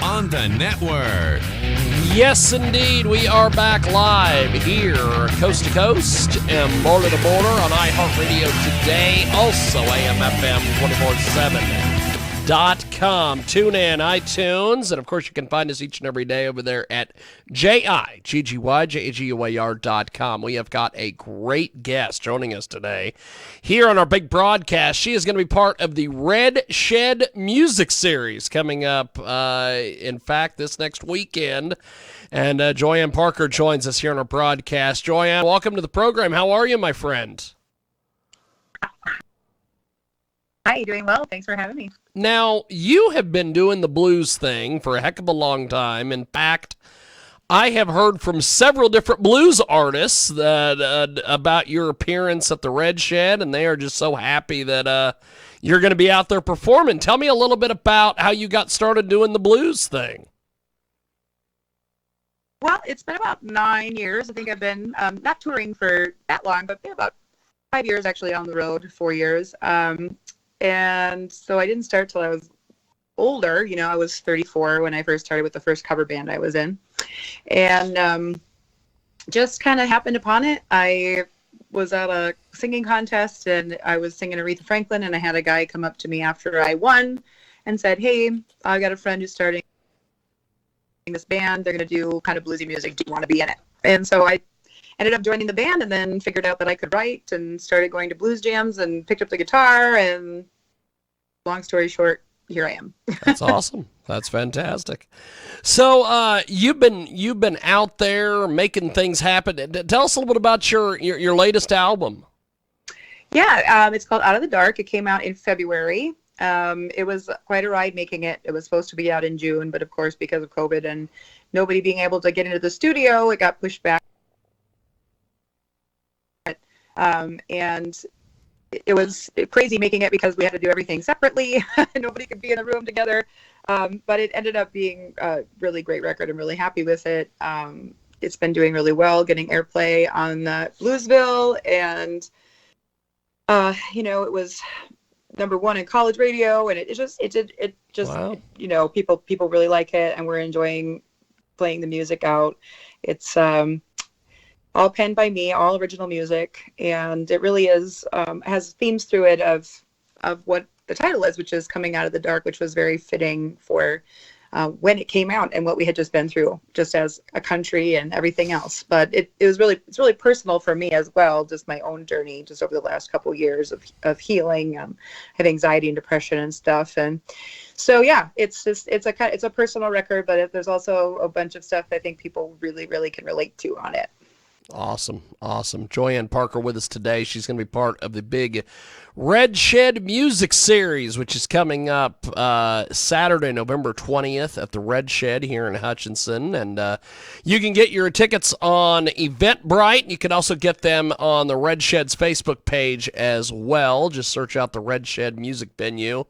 on the network. Yes, indeed. We are back live here, coast to coast and border to border on iHeartRadio today. Also, AMFM247.com. Tune in, iTunes, and of course you can find us each and every day over there at JIGGY.com. We have got a great guest joining us today here on our big broadcast. She is going to be part of the Red Shed Music Series coming up, in fact, this next weekend. And Joyanne Parker joins us here on our broadcast. Joyanne, welcome to the program. How are you, my friend? Hi, doing well. Thanks for having me. Now, you have been doing the blues thing for a heck of a long time. In fact, I have heard from several different blues artists that about your appearance at the Red Shed, and they are just so happy that you're going to be out there performing. Tell me a little bit about how you got started doing the blues thing. Well, it's been about 9 years. I think I've been not touring for that long, but been about 5 years actually on the road, 4 years. And so I didn't start till I was older. You know, I was 34 when I first started with the first cover band I was in. And just kind of happened upon it. I was at a singing contest and I was singing Aretha Franklin, and I had a guy come up to me after I won and said, "Hey, I got a friend who's starting this band. They're going to do kind of bluesy music. Do you want to be in it?" And so I ended up joining the band, and then figured out that I could write and started going to blues jams and picked up the guitar, and long story short, here I am. That's awesome. That's fantastic. So you've been out there making things happen. Tell us a little bit about your latest album. Yeah, it's called Out of the Dark. It came out in February. It was quite a ride making it. It was supposed to be out in June, but of course, because of COVID and nobody being able to get into the studio, it got pushed back. And it was crazy making it because we had to do everything separately. Nobody could be in a room together. But it ended up being a really great record. I'm really happy with it. It's been doing really well, getting airplay on Bluesville. And, it was #1 in college radio. And it just, Wow. People really like it, and we're enjoying playing the music out. It's, all penned by me, all original music, and it really is has themes through it of what the title is, which is Coming Out of the Dark, which was very fitting for when it came out and what we had just been through, just as a country and everything else. But it's really personal for me as well, just my own journey, just over the last couple of years of healing. I have anxiety and depression and stuff, and so yeah, it's a personal record, but there's also a bunch of stuff I think people really, really can relate to on it. Awesome. Joyanne Parker with us today. She's going to be part of the big Red Shed Music Series, which is coming up Saturday, November 20th at the Red Shed here in Hutchinson. And you can get your tickets on Eventbrite. You can also get them on the Red Shed's Facebook page as well. Just search out the Red Shed Music Venue.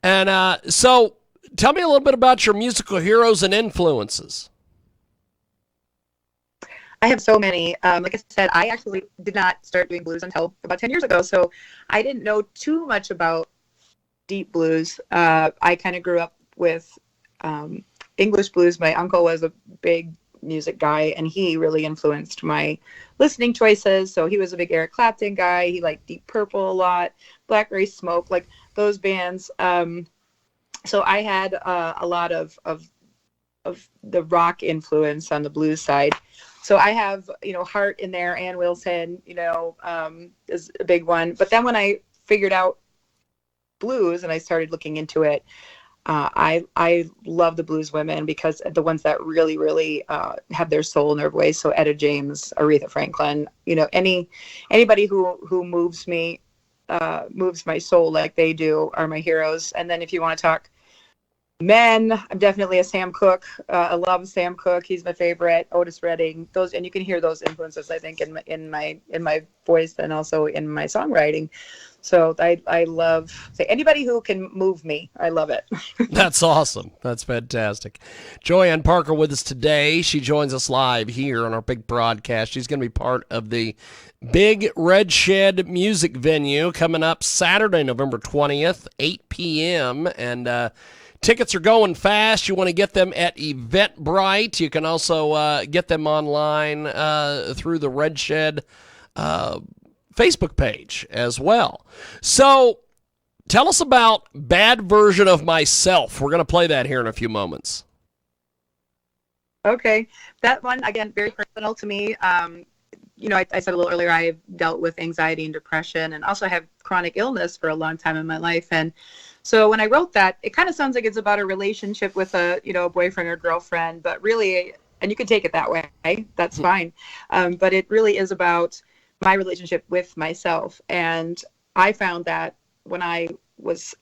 And so tell me a little bit about your musical heroes and influences. I have so many. Like I said, I actually did not start doing blues until about 10 years ago, so I didn't know too much about deep blues. I kind of grew up with English blues. My uncle was a big music guy, and he really influenced my listening choices. So he was a big Eric Clapton guy. He liked Deep Purple a lot, Blackberry Smoke, like those bands. So I had a lot of the rock influence on the blues side. So I have, Hart in there, Ann Wilson, is a big one. But then when I figured out blues and I started looking into it, I love the blues women, because the ones that really, really have their soul in their voice. So Etta James, Aretha Franklin, anybody who moves me, moves my soul like they do, are my heroes. And then if you want to talk men, I'm definitely a Sam Cooke. I love Sam Cooke. He's my favorite. Otis Redding. Those, and you can hear those influences, I think, in my voice and also in my songwriting. So I love anybody who can move me. I love it. That's awesome. That's fantastic. Joyanne Parker with us today. She joins us live here on our big broadcast. She's going to be part of the big Red Shed music venue coming up Saturday, November 20th, 8 p.m. And Tickets are going fast. You want to get them at Eventbrite. You can also get them online through the Red Shed Facebook page as well. So tell us about Bad Version of Myself. We're going to play that here in a few moments. Okay. That one, again, very personal to me. I said a little earlier, I've dealt with anxiety and depression, and also have chronic illness for a long time in my life. And so when I wrote that, it kind of sounds like it's about a relationship with a boyfriend or girlfriend, but really, and you can take it that way, that's fine. But it really is about my relationship with myself. And I found that when I was,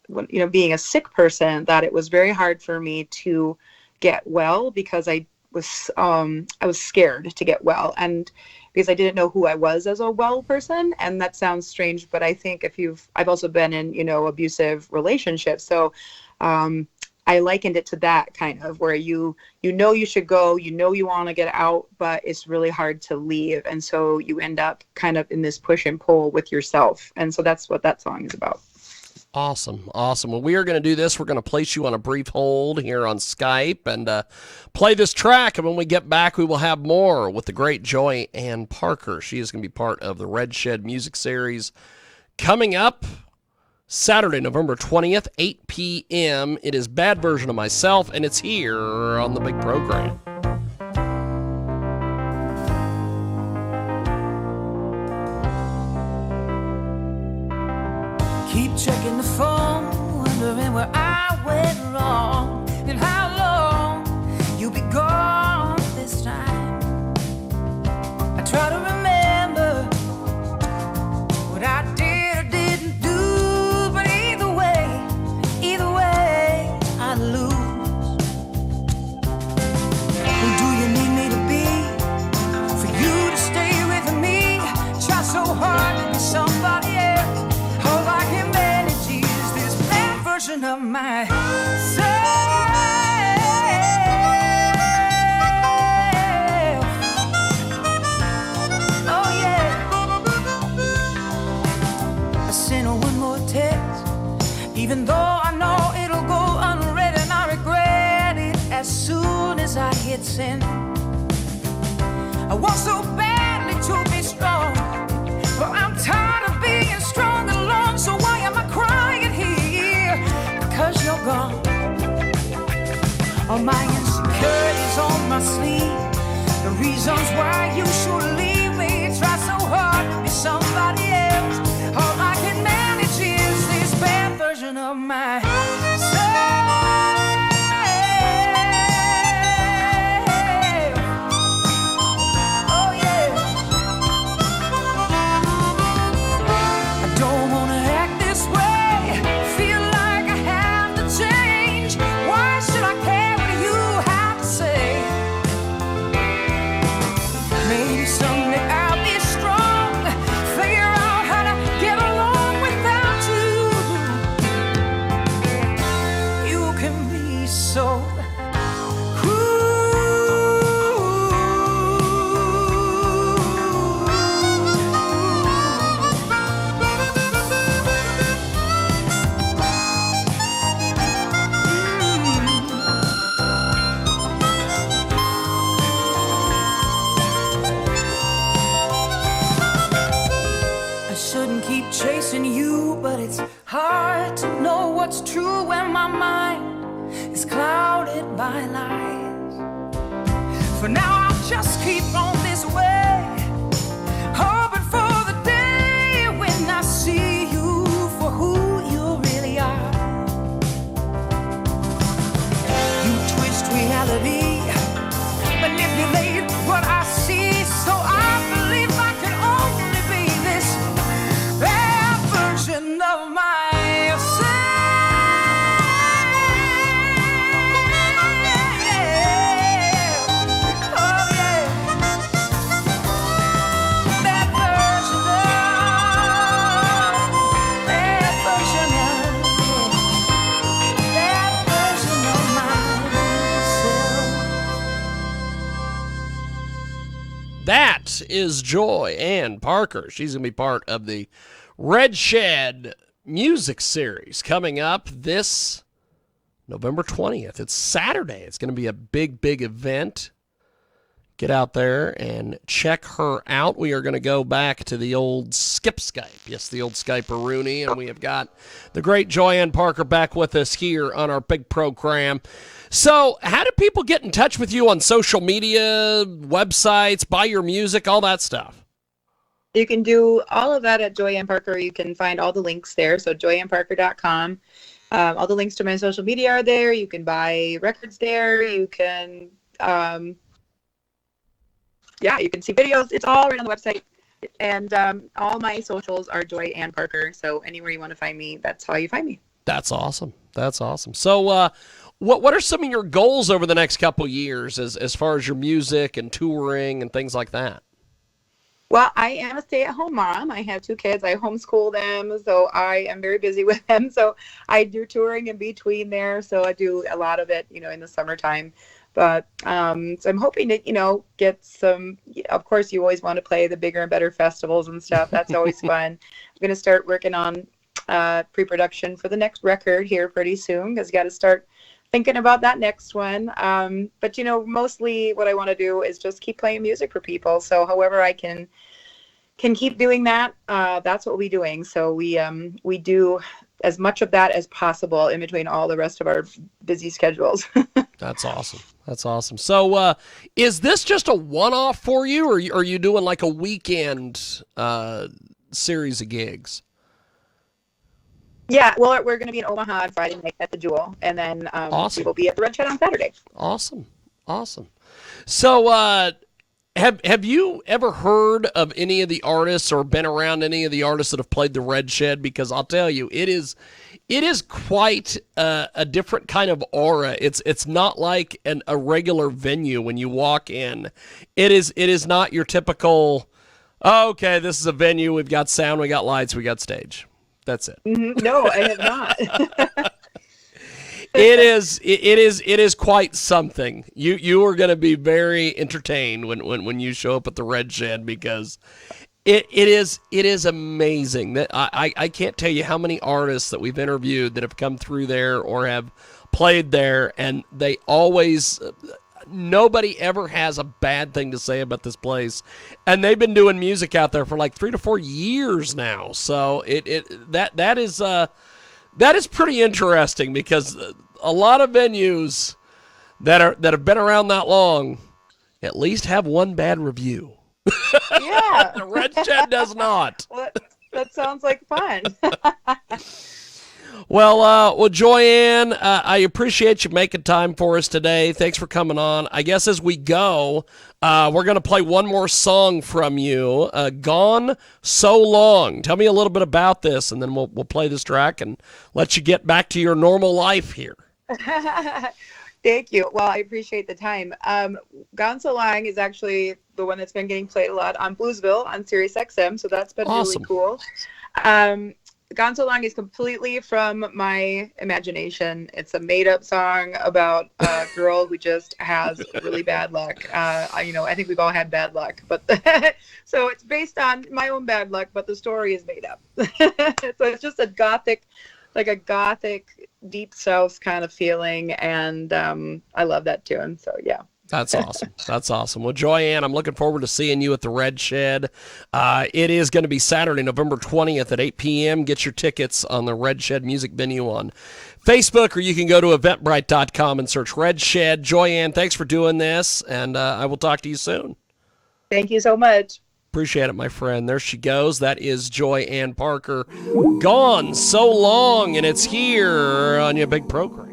being a sick person, that it was very hard for me to get well, because I was scared to get well, and because I didn't know who I was as a well person. And that sounds strange, but I think I've also been in, abusive relationships. So I likened it to that kind of, where you should go, you want to get out, but it's really hard to leave. And so you end up kind of in this push and pull with yourself. And so that's what that song is about. Awesome. Well, we are going to do this. We're going to place you on a brief hold here on Skype and play this track. And when we get back, we will have more with the great Joyanne Parker. She is going to be part of the Red Shed Music Series coming up Saturday, November 20th, 8 p.m. It is Bad Version of Myself, and it's here on the big program. Keep checking the phone, wondering where I went wrong, and how long you'll be gone this time. I try to remember what I did or didn't do, but either way, I lose. Who do you need me to be for you to stay with me? Try so hard to be somebody else. All I can manage is this bad version of myself. Oh yeah. I sent her one more text, even though I know it'll go unread, and I regret it as soon as I hit send. I want so badly to be strong, but I'm tired of being strong alone. So why am I crying here? Because you're gone. All my insecurities on my sleeve, the reasons why you should leave me. Try so hard to be somebody else. All I can manage is this bad version of myself. Hard to know what's true when my mind is clouded by lies. For now I'll just keep on this way, hoping for the day when I see you for who you really are. You twist reality, manipulate what I see, so I believe I can only be this bad version of myself. That is Joyanne Parker. She's going to be part of the Red Shed Music Series coming up this November 20th. It's Saturday. It's going to be a big, big event. Get out there and check her out. We are going to go back to the old Skype. Yes, the old Skype-a-rooney. And we have got the great Joyanne Parker back with us here on our big program. So how do people get in touch with you on social media, websites, buy your music, all that stuff? You can do all of that at Joyanne Parker. You can find all the links there. So joyanneparker.com. All the links to my social media are there. You can buy records there. You can... you can see videos. It's all right on the website. And all my socials are Joyanne Parker. So anywhere you want to find me, that's how you find me. That's awesome. That's awesome. So what are some of your goals over the next couple years as far as your music and touring and things like that? Well, I am a stay-at-home mom. I have 2 kids. I homeschool them, so I am very busy with them. So I do touring in between there. So I do a lot of it, in the summertime. But so I'm hoping to, get some, of course, you always want to play the bigger and better festivals and stuff. That's always fun. I'm going to start working on pre-production for the next record here pretty soon because you got to start thinking about that next one. But, mostly what I want to do is just keep playing music for people. So however I can keep doing that, that's what we're doing. So we do as much of that as possible in between all the rest of our busy schedules. That's awesome. That's awesome. So is this just a one-off for you, or are you doing like a weekend series of gigs? Yeah, well, we're going to be in Omaha on Friday night at the Jewel, and then Awesome. we will be at the Red Shed on Saturday. Awesome. So have you ever heard of any of the artists or been around any of the artists that have played the Red Shed? Because I'll tell you, it is quite a different kind of aura. It's not like a regular venue when you walk in. It is not your typical, oh, okay, this is a venue. We've got sound, we got lights, we got stage. That's it. Mm-hmm. No, I have not. It is quite something. You are going to be very entertained when you show up at the Red Shed because it is amazing. That I can't tell you how many artists that we've interviewed that have come through there or have played there, and they always nobody ever has a bad thing to say about this place, and they've been doing music out there for like 3 to 4 years now. So that is pretty interesting because a lot of venues that have been around that long at least have one bad review. Yeah. The Red Shed does not. Well, that sounds like fun. Well, Joyanne, I appreciate you making time for us today. Thanks for coming on. I guess as we go, we're going to play one more song from you, Gone So Long. Tell me a little bit about this, and then we'll play this track and let you get back to your normal life here. Thank you. Well, I appreciate the time. Gone So Long is actually the one that's been getting played a lot on Bluesville on Sirius XM, so that's been Awesome. Really cool. Gone So Long is completely from my imagination. It's a made-up song about a girl who just has really bad luck. I think we've all had bad luck, but so it's based on my own bad luck, but the story is made up. So it's just a gothic deep south kind of feeling, and I love that tune. So yeah. That's awesome. That's awesome. Well, Joyanne, I'm looking forward to seeing you at the Red Shed. It is going to be Saturday, November 20th at 8 p.m. Get your tickets on the Red Shed Music Venue on Facebook, or you can go to eventbrite.com and search Red Shed. Joyanne, thanks for doing this, and I will talk to you soon. Thank you so much. Appreciate it, my friend. There she goes. That is Joyanne Parker. Gone So Long, and it's here on your big program.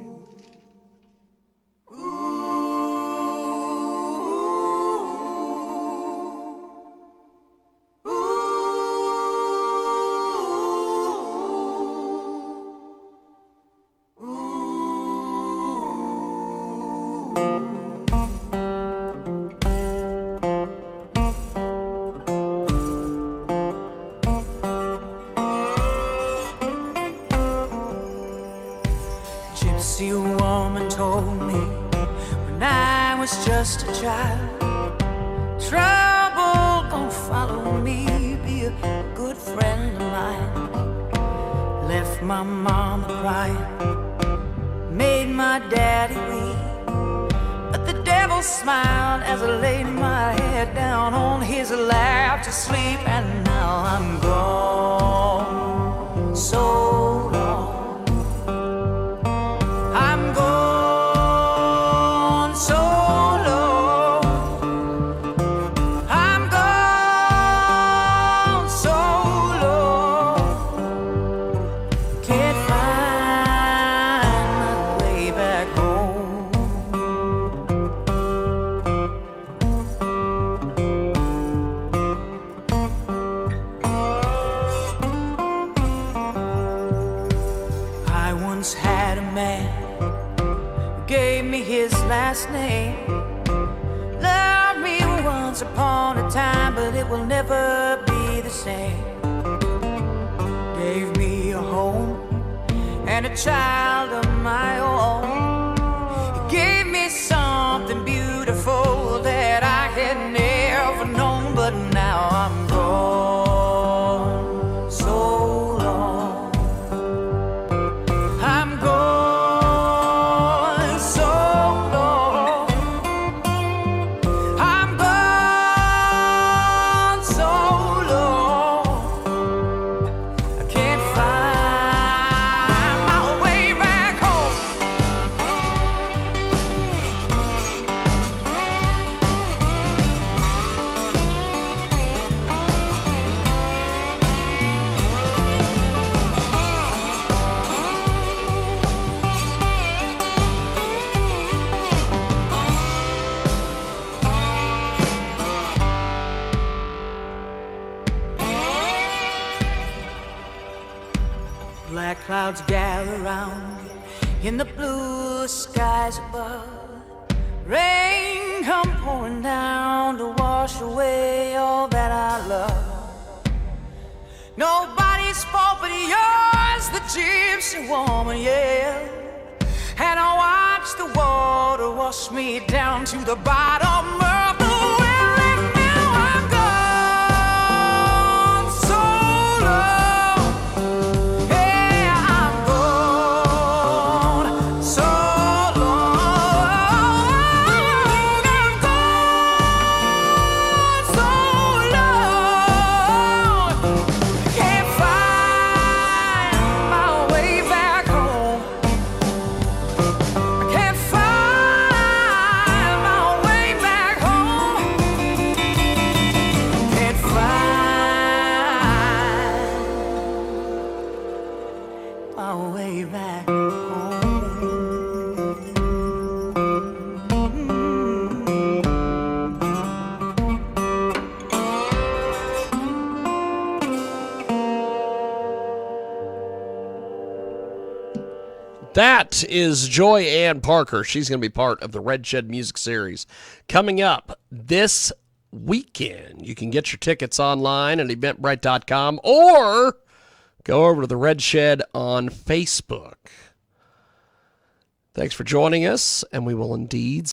Gypsy woman told me when I was just a child, trouble don't follow me, be a good friend of mine. Left my mama crying, made my daddy weep. But the devil smiled as I laid my head down on his lap to sleep. And now I'm gone, so long. I'm gone, so long. I'm gone, so long. Can't find my way back home. I once had a man who gave me his last name. Loved me once upon a time, but it will never be the same. Gave me a home and a child of my own. He gave me something beautiful that I had never known. But now I'm gone, so long. I'm gone, so long. I'm gone, so long. I can't find my way back home. Black clouds gather round in the blue skies above. Rain come pouring down to wash away all that I love. Nobody's fault but yours, the gypsy woman, yeah. And I watch the water wash me down to the bottom of the well. And now I'm gone, so long. Yeah, I'm gone, so long. I'm gone, so long. Can't find my way back home. I can't find my way back home. Can't find my way back home. That is Joyanne Parker. She's going to be part of the Red Shed Music Series coming up this weekend. You can get your tickets online at eventbrite.com or go over to the Red Shed on Facebook. Thanks for joining us, and we will indeed